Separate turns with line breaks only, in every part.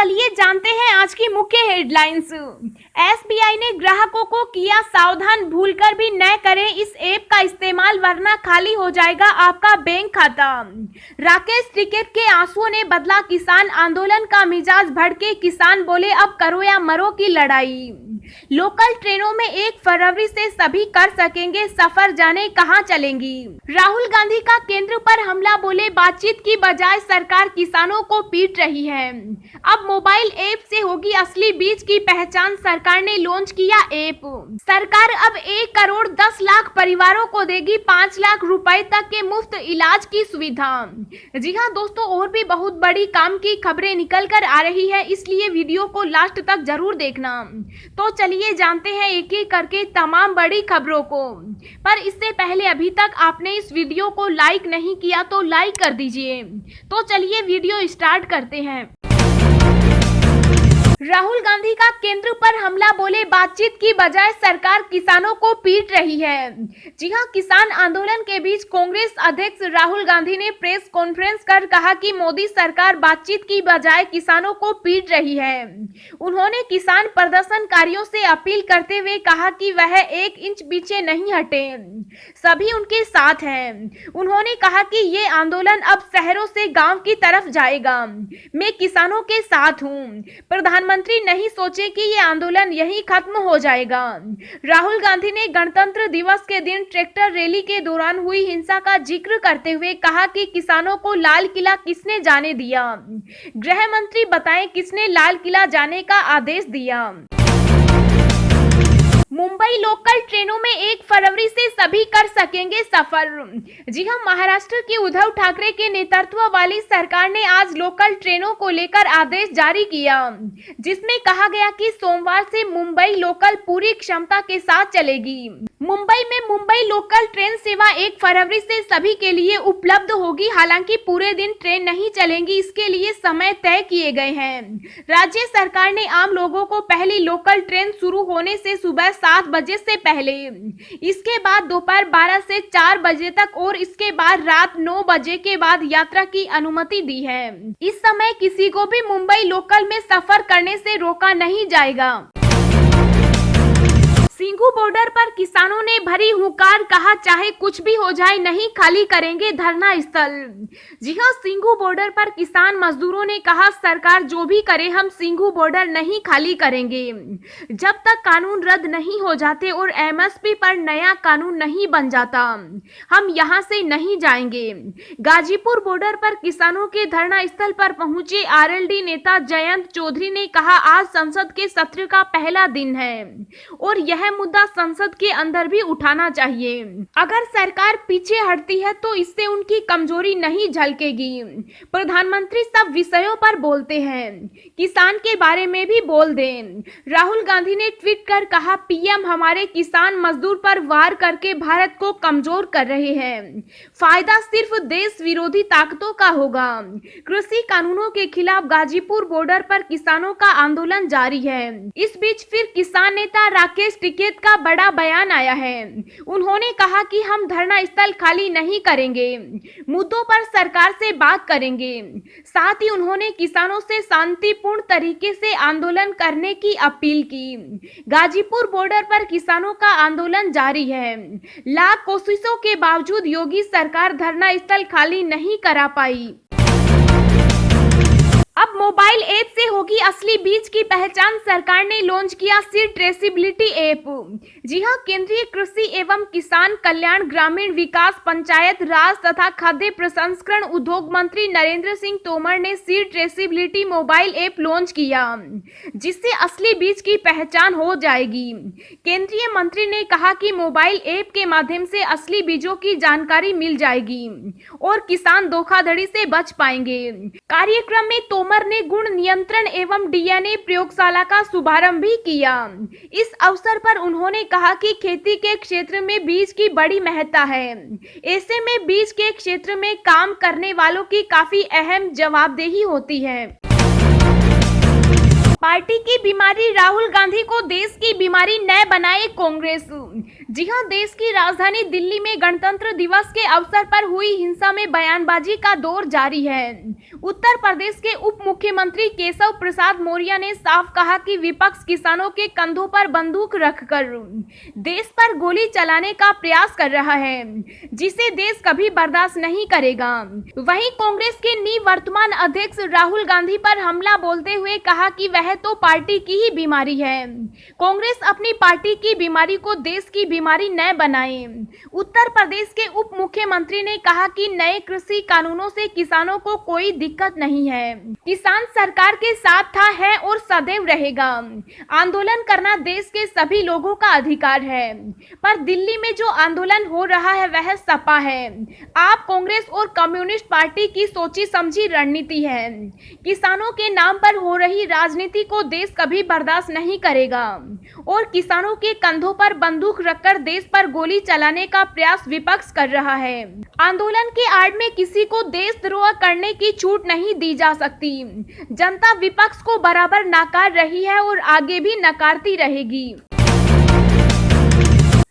चलिए जानते हैं आज की मुख्य हेडलाइंस। एसबीआई ने ग्राहकों को किया सावधान, भूलकर भी न करें इस ऐप का इस्तेमाल वरना खाली हो जाएगा आपका बैंक खाता। राकेश टिकैत के आंसुओं ने बदला किसान आंदोलन का मिजाज, भड़के किसान बोले अब करो या मरो की लड़ाई। लोकल ट्रेनों में 1 फरवरी से सभी कर सकेंगे सफर, जाने कहां चलेंगी। राहुल गांधी का केंद्र पर हमला, बोले बातचीत की बजाय सरकार किसानों को पीट रही है। अब मोबाइल ऐप से होगी असली बीज की पहचान, सरकार ने लॉन्च किया ऐप। सरकार अब 1 करोड़ 10 लाख परिवारों को देगी 5 लाख रुपए तक के मुफ्त इलाज की सुविधा। जी हां दोस्तों, और भी बहुत बड़ी काम की खबरें निकल कर आ रही है, इसलिए वीडियो को लास्ट तक जरूर देखना। तो चलिए जानते हैं एक एक करके तमाम बड़ी खबरों को। पर इससे पहले अभी तक आपने इस वीडियो को लाइक नहीं किया तो लाइक कर दीजिए। तो चलिए वीडियो स्टार्ट करते हैं। राहुल गांधी का केंद्र पर हमला, बोले बातचीत की बजाय सरकार किसानों को पीट रही है। जी हां, किसान आंदोलन के बीच कांग्रेस अध्यक्ष राहुल गांधी ने प्रेस कॉन्फ्रेंस कर कहा कि मोदी सरकार बातचीत की बजाय किसानों को पीट रही है। उन्होंने किसान प्रदर्शनकारियों से अपील करते हुए कहा कि वह 1 इंच पीछे नहीं हटे, सभी उनके साथ हैं। उन्होंने कहा कि ये आंदोलन अब शहरों से गांव की तरफ जाएगा। मैं किसानों के साथ हूं। प्रधानमंत्री नहीं सोचे कि ये आंदोलन यहीं खत्म हो जाएगा। राहुल गांधी ने गणतंत्र दिवस के दिन ट्रैक्टर रैली के दौरान हुई हिंसा का जिक्र करते हुए कहा कि किसानों को लाल किला किसने जाने दिया। गृह मंत्री बताएं किसने लाल किला जाने का आदेश दिया। मुंबई लोकल ट्रेनों में 1 फरवरी से सभी कर सकेंगे सफर। जी हां, महाराष्ट्र की उद्धव ठाकरे के नेतृत्व वाली सरकार ने आज लोकल ट्रेनों को लेकर आदेश जारी किया, जिसमें कहा गया कि सोमवार से मुंबई लोकल पूरी क्षमता के साथ चलेगी। मुंबई में मुंबई लोकल ट्रेन सेवा 1 फरवरी से सभी के लिए उपलब्ध होगी। हालांकि पूरे दिन ट्रेन नहीं चलेंगी, इसके लिए समय तय किए गए हैं। राज्य सरकार ने आम लोगों को पहली लोकल ट्रेन शुरू होने से सुबह 7 बजे से पहले, इसके बाद दोपहर 12 से 4 बजे तक और इसके बाद रात 9 बजे के बाद यात्रा की अनुमति दी है। इस समय किसी को भी मुंबई लोकल में सफर करने से रोका नहीं जाएगा। सिंघू बॉर्डर पर किसानों ने भरी हुंकार, कहा चाहे कुछ भी हो जाए नहीं खाली करेंगे धरना स्थल। जी हां, सिंघू बॉर्डर पर किसान मजदूरों ने कहा सरकार जो भी करे हम सिंघू बॉर्डर नहीं खाली करेंगे जब तक कानून रद्द नहीं हो जाते और एमएसपी पर नया कानून नहीं बन जाता, हम यहां से नहीं जाएंगे। गाजीपुर बॉर्डर पर किसानों के धरना स्थल पर पहुंचे आरएलडी नेता जयंत चौधरी ने कहा आज संसद के सत्र का पहला दिन है और यह मुद्दा संसद के अंदर भी उठाना चाहिए। अगर सरकार पीछे हटती है तो इससे उनकी कमजोरी नहीं झलकेगी। प्रधानमंत्री सब विषयों पर बोलते हैं, किसान के बारे में भी बोल दें। राहुल गांधी ने ट्वीट कर कहा पीएम हमारे किसान मजदूर पर वार करके भारत को कमजोर कर रहे हैं, फायदा सिर्फ देश विरोधी ताकतों का होगा। कृषि कानूनों के खिलाफ गाजीपुर बॉर्डर पर किसानों का आंदोलन जारी है। इस बीच फिर किसान नेता राकेश टिकैत का बड़ा बयान आया है। उन्होंने कहा कि हम धरना स्थल खाली नहीं करेंगे, मुद्दों पर सरकार से बात करेंगे। साथ ही उन्होंने किसानों से शांतिपूर्ण तरीके से आंदोलन करने की अपील की। गाजीपुर बॉर्डर पर किसानों का आंदोलन जारी है। लाख कोशिशों के बावजूद योगी सरकार धरना स्थल खाली नहीं करा पाई। अब मोबाइल ऐप से होगी असली बीज की पहचान, सरकार ने लॉन्च किया सीड ट्रेसिबिलिटी ऐप। जी हां, केंद्रीय कृषि एवं किसान कल्याण, ग्रामीण विकास, पंचायत राज तथा खाद्य प्रसंस्करण उद्योग मंत्री नरेंद्र सिंह तोमर ने seed traceability mobile app launch किया, जिससे असली बीज की पहचान हो जाएगी। केंद्रीय मंत्री ने कहा कि मोबाइल ऐप के माध्यम से असली बीजों की जानकारी मिल जाएगी और किसान धोखाधड़ी से बच पाएंगे। कार्यक्रम में तोमर ने गुण नियंत्रण एवं डीएनए प्रयोगशाला का शुभारंभ भी किया। इस अवसर पर उन्होंने कहा कि खेती के क्षेत्र में बीज की बड़ी महत्ता है, ऐसे में बीज के क्षेत्र में काम करने वालों की काफी अहम जवाबदेही होती है। पार्टी की बीमारी, राहुल गांधी को देश की बीमारी न बनाए कांग्रेस। जी हां, देश की राजधानी दिल्ली में गणतंत्र दिवस के अवसर पर हुई हिंसा में बयानबाजी का दौर जारी है। उत्तर प्रदेश के उप मुख्यमंत्री केशव प्रसाद मौर्य ने साफ कहा कि विपक्ष किसानों के कंधों पर बंदूक रखकर देश पर गोली चलाने का प्रयास कर रहा है, जिसे देश कभी बर्दाश्त नहीं करेगा। वहीं कांग्रेस के निवर्तमान अध्यक्ष राहुल गांधी पर हमला बोलते हुए कहा कि वह तो पार्टी की ही बीमारी है। कांग्रेस अपनी पार्टी की बीमारी को देश की बीमारी न बनाए। उत्तर प्रदेश के उप मुख्यमंत्री ने कहा कि नए कृषि कानूनों से किसानों को कोई दिक्कत नहीं है। किसान सरकार के साथ था, है और सदैव रहेगा। आंदोलन करना देश के सभी लोगों का अधिकार है, पर दिल्ली में जो आंदोलन हो रहा है वह सपा है। आप कांग्रेस और कम्युनिस्ट पार्टी की सोची समझी रणनीति है। किसानों के नाम पर हो रही राजनीति को देश कभी बर्दाश्त नहीं करेगा और किसानों के कंधों पर बंदूक रखकर देश पर गोली चलाने का प्रयास विपक्ष कर रहा है। आंदोलन के आड़ में किसी को देशद्रोह करने की छूट नहीं दी जा सकती। जनता विपक्ष को बराबर नकार रही है और आगे भी नकारती रहेगी।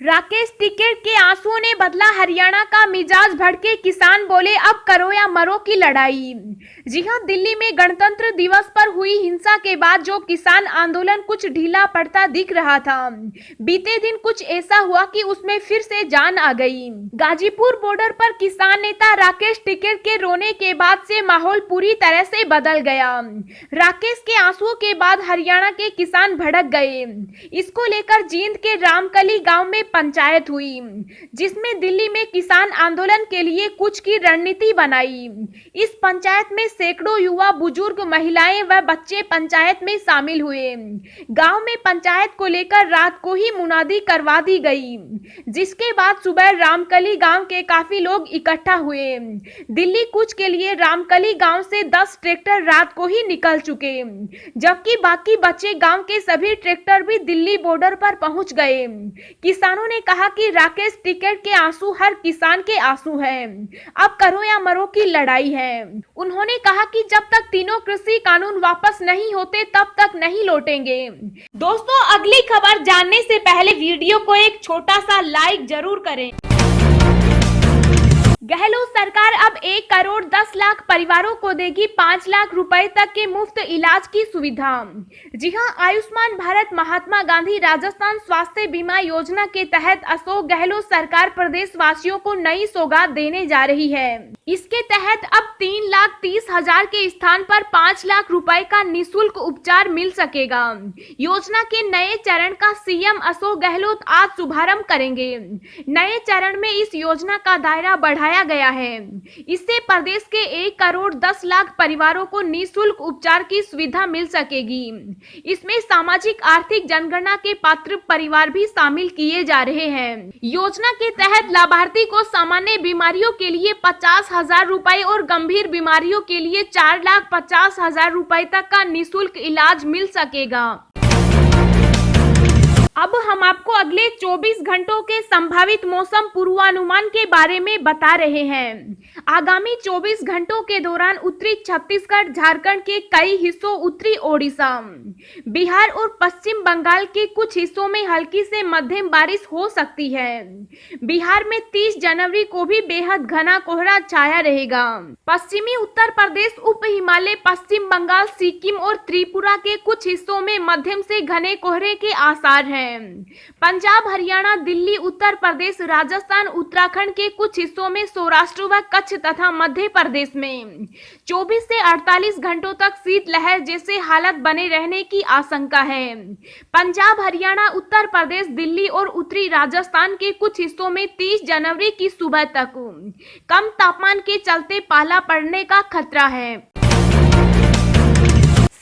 राकेश टिकैत के आंसुओं ने बदला हरियाणा का मिजाज, भड़के किसान बोले अब करो या मरो की लड़ाई। जी हां, दिल्ली में गणतंत्र दिवस पर हुई हिंसा के बाद जो किसान आंदोलन कुछ ढीला पड़ता दिख रहा था, बीते दिन कुछ ऐसा हुआ कि उसमें फिर से जान आ गई। गाजीपुर बॉर्डर पर किसान नेता राकेश टिकैत के रोने के बाद से माहौल पूरी तरह से बदल गया। राकेश के आंसुओं के बाद हरियाणा के किसान भड़क गए। इसको लेकर जींद के रामकली गाँव में पंचायत हुई, जिसमें दिल्ली में किसान आंदोलन के लिए कुछ की रणनीति बनाई। इस पंचायत में सैकड़ों युवा, बुजुर्ग, महिलाएं व बच्चे पंचायत में शामिल हुए। गांव में पंचायत को लेकर रात को ही मुनादी करवा दी गई, जिसके बाद सुबह रामकली गांव के काफी लोग इकट्ठा हुए। दिल्ली कूच के लिए रामकली गांव से 10 ट्रैक्टर रात को ही निकल चुके, जबकि बाकी बचे गांव के सभी ट्रैक्टर भी दिल्ली बॉर्डर पर पहुंच गए। किसानों ने कहा कि राकेश टिकैत के आंसू हर किसान के आंसू हैं। अब करो या मरो की लड़ाई है। उन्होंने कहा कि जब तक तीनों कृषि कानून वापस नहीं होते तब तक नहीं लौटेंगे। दोस्तों, अगली खबर जानने से पहले वीडियो को एक छोटा सा लाइक जरूर करें। गहलोत सरकार अब 1 करोड़ 10 लाख परिवारों को देगी 5 लाख रुपए तक के मुफ्त इलाज की सुविधा। जी हां, आयुष्मान भारत महात्मा गांधी राजस्थान स्वास्थ्य बीमा योजना के तहत अशोक गहलोत सरकार प्रदेश वासियों को नई सौगात देने जा रही है। इसके तहत अब 3,30,000 के स्थान पर 5 लाख रुपए का निःशुल्क उपचार मिल सकेगा। योजना के नए चरण का सीएम अशोक गहलोत आज शुभारंभ करेंगे। नए चरण में इस योजना का दायरा बढ़ाया गया है। इससे प्रदेश के 1 करोड़ 10 लाख परिवारों को निःशुल्क उपचार की सुविधा मिल सकेगी। इसमें सामाजिक आर्थिक जनगणना के पात्र परिवार भी शामिल किए जा रहे हैं। योजना के तहत लाभार्थी को सामान्य बीमारियों के लिए 50,000 रुपए और गंभीर बीमारियों के लिए 4,50,000 रुपए तक का निःशुल्क इलाज मिल सकेगा। अब हम आपको अगले 24 घंटों के संभावित मौसम पूर्वानुमान के बारे में बता रहे हैं। आगामी 24 घंटों के दौरान उत्तरी छत्तीसगढ़, झारखंड के कई हिस्सों, उत्तरी ओडिशा, बिहार और पश्चिम बंगाल के कुछ हिस्सों में हल्की से मध्यम बारिश हो सकती है। बिहार में 30 जनवरी को भी बेहद घना कोहरा छाया रहेगा। पश्चिमी उत्तर प्रदेश, उप हिमालय, पश्चिम बंगाल, सिक्किम और त्रिपुरा के कुछ हिस्सों में मध्यम से घने कोहरे के आसार हैं। पंजाब, हरियाणा, दिल्ली, उत्तर प्रदेश, राजस्थान, उत्तराखंड के कुछ हिस्सों में, सौराष्ट्र व कच्छ तथा मध्य प्रदेश में 24 से 48 घंटों तक शीतलहर जैसे हालत बने रहने की आशंका है। पंजाब, हरियाणा, उत्तर प्रदेश, दिल्ली और उत्तरी राजस्थान के कुछ हिस्सों में 30 जनवरी की सुबह तक कम तापमान के चलते पाला पड़ने का खतरा है।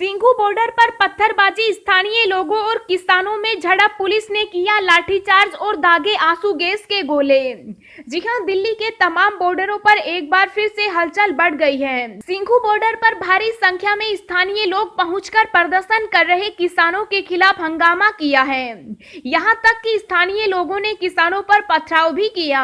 सिंघू बॉर्डर पर पत्थरबाजी, स्थानीय लोगों और किसानों में झड़प, पुलिस ने किया लाठीचार्ज और दागे आंसू गैस के गोले। जी हां, दिल्ली के तमाम बॉर्डरों पर एक बार फिर से हलचल बढ़ गई है। सिंघू बॉर्डर पर भारी संख्या में स्थानीय लोग पहुंचकर प्रदर्शन कर रहे किसानों के खिलाफ हंगामा किया है। यहां तक कि स्थानीय लोगों ने किसानों पर पथराव भी किया।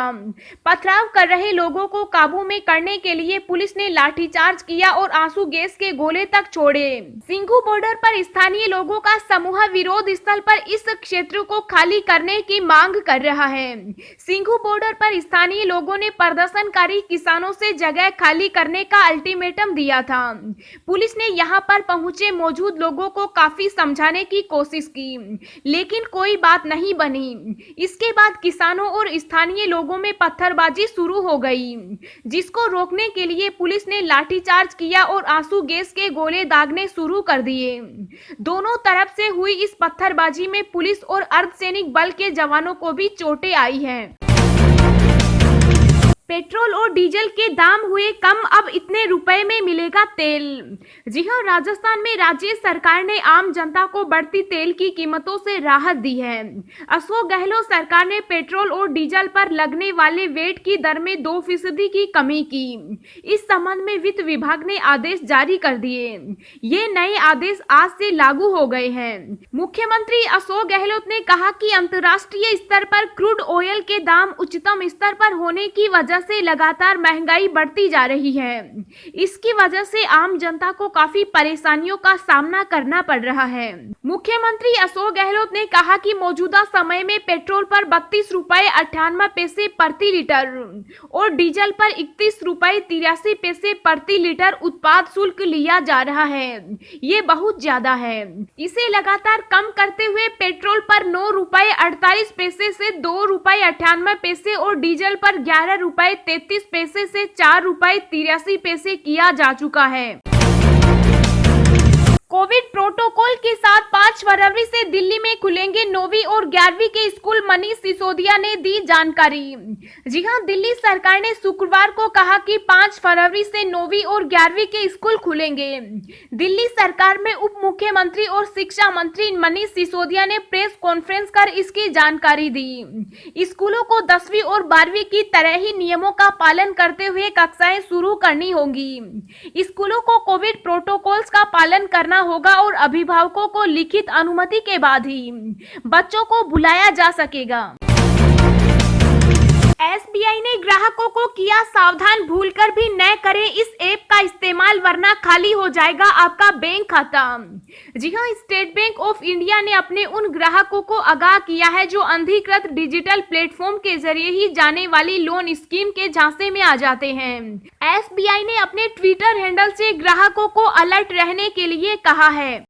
पथराव कर रहे लोगों को काबू में करने के लिए पुलिस ने लाठीचार्ज किया और आंसू गैस के गोले तक छोड़े। सिंघू बॉर्डर पर स्थानीय लोगों का समूह विरोध स्थल पर इस क्षेत्र को खाली करने की मांग कर रहा है। सिंघू बॉर्डर पर स्थानीय लोगों ने प्रदर्शनकारी किसानों से जगह खाली करने का अल्टीमेटम दिया था। पुलिस ने यहां पर पहुंचे मौजूद लोगों को काफी समझाने की कोशिश की, लेकिन कोई बात नहीं बनी। इसके बाद किसानों और स्थानीय लोगों में पत्थरबाजी शुरू हो गई, जिसको रोकने के लिए पुलिस ने लाठीचार्ज किया और आंसू गैस के गोले दागने शुरू कर दिए। दोनों तरफ से हुई इस पत्थरबाजी में पुलिस और अर्धसैनिक बल के जवानों को भी चोटें आई हैं। पेट्रोल और डीजल के दाम हुए कम, अब इतने रुपए में मिलेगा तेल। जी हां, राजस्थान में राज्य सरकार ने आम जनता को बढ़ती तेल की कीमतों से राहत दी है। अशोक गहलोत सरकार ने पेट्रोल और डीजल पर लगने वाले वेट की दर में 2% की कमी की। इस संबंध में वित्त विभाग ने आदेश जारी कर दिए। ये नए आदेश आज से लागू हो गए हैं। मुख्यमंत्री अशोक गहलोत ने कहा कि अंतर्राष्ट्रीय स्तर पर क्रूड ऑयल के दाम उच्चतम स्तर पर होने की वजह से लगातार महंगाई बढ़ती जा रही है। इसकी वजह से आम जनता को काफी परेशानियों का सामना करना पड़ रहा है। मुख्यमंत्री अशोक गहलोत ने कहा कि मौजूदा समय में पेट्रोल पर 32 रुपए 98 पैसे प्रति लीटर और डीजल पर 31 रुपए 83 पैसे प्रति लीटर उत्पाद शुल्क लिया जा रहा है। ये बहुत ज्यादा है। इसे लगातार कम करते हुए पेट्रोल पर 9 रुपए 48 पैसे से 2 रुपए 98 पैसे और डीजल पर 11 रुपए 33 पैसे से 4 रुपए 83 पैसे किया जा चुका है। कोविड प्रोटोकॉल के साथ 5 फरवरी से दिल्ली में खुलेंगे 9वीं और 11वीं के स्कूल, मनीष सिसोदिया ने दी जानकारी। जी हां, दिल्ली सरकार ने शुक्रवार को कहा कि 5 फरवरी से 9वीं और 11वीं के स्कूल खुलेंगे। दिल्ली सरकार में उप मुख्यमंत्री और शिक्षा मंत्री मनीष सिसोदिया ने प्रेस कॉन्फ्रेंस कर इसकी जानकारी दी। स्कूलों को 10वीं और 12वीं की तरह ही नियमों का पालन करते हुए कक्षाएं शुरू करनी होंगी। स्कूलों को कोविड प्रोटोकॉल्स का पालन करना होगा और अभिभावकों को लिखित अनुमति के बाद ही बच्चों को बुलाया जा सकेगा। एसबीआई ने ग्राहकों को किया सावधान, भूलकर भी न करें इस ऐप का इस्तेमाल वरना खाली हो जाएगा आपका बैंक खाता। जी हां, स्टेट बैंक ऑफ इंडिया ने अपने उन ग्राहकों को आगाह किया है जो अनधिकृत डिजिटल प्लेटफॉर्म के जरिए ही जाने वाली लोन स्कीम के झांसे में आ जाते हैं। एसबीआई ने अपने ट्विटर हैंडल से ग्राहकों को अलर्ट रहने के लिए कहा है।